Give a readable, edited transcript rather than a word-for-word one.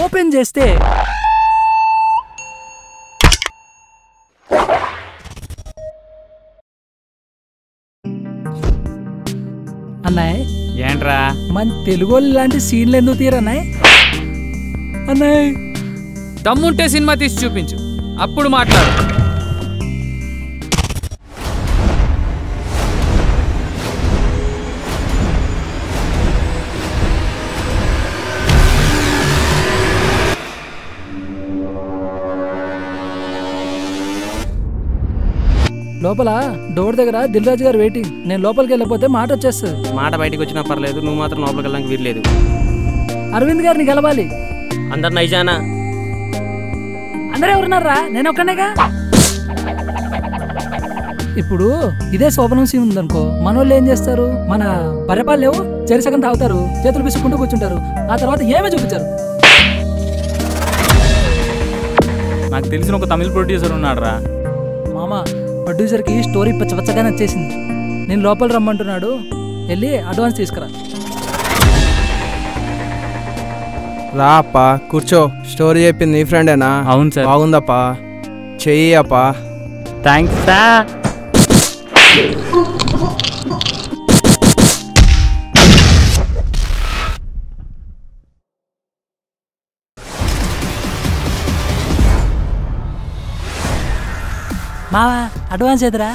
Open చేస్తే అన్నాయ్ ఏంట్రా మన తెలుగు లాంటి సీన్లు ఎందుకు తీరన్నాయ్? అన్నాయ్ దమ్ముంటే సినిమా తీసి చూపించు, అప్పుడు మాట్లాడు. లోపల డోర్ దగ్గర దిల్ రాజు గారు వెయిటింగ్. నేను లోపలికి వెళ్ళకపోతే మాట వచ్చేస్తుంది. మాట బయటకు వచ్చినా పర్లేదు, నువ్వు మాత్రం లోపలికి వెళ్ళడానికి వీల్లేదు. అరవింద్ గారిని గెలవాలి. అందరు నైజానా? అందరూ ఎవరున్నారా? నేను ఒక్కనేగా. ఇప్పుడు ఇదే శోభనం సీన్ ఉందనుకో, మనోళ్ళు ఏం చేస్తారు? మన బర్రెపాలు లేవు, చెరిసగం తాగుతారు, చేతులు పిసుకుంటూ కూర్చుంటారు. ఆ తర్వాత ఏమీ చూపించారు. నాకు తెలిసిన ఒక తమిళ ప్రొడ్యూసర్ ఉన్నాడు రా మామ. ప్రొడ్యూసర్కి స్టోరీ పచ్చపచ్చగా నచ్చేసింది. నేను లోపల రమ్మంటున్నాడు, వెళ్ళి అడ్వాన్స్ తీసుకురా. రా అప్పా, కూర్చో. స్టోరీ చెప్పింది నీ ఫ్రెండేనా? అవును సార్. బాగుందప్పా, చెయ్యి అప్పా. Thanks sir. మావా అడ్వాన్స్ ఎదురా?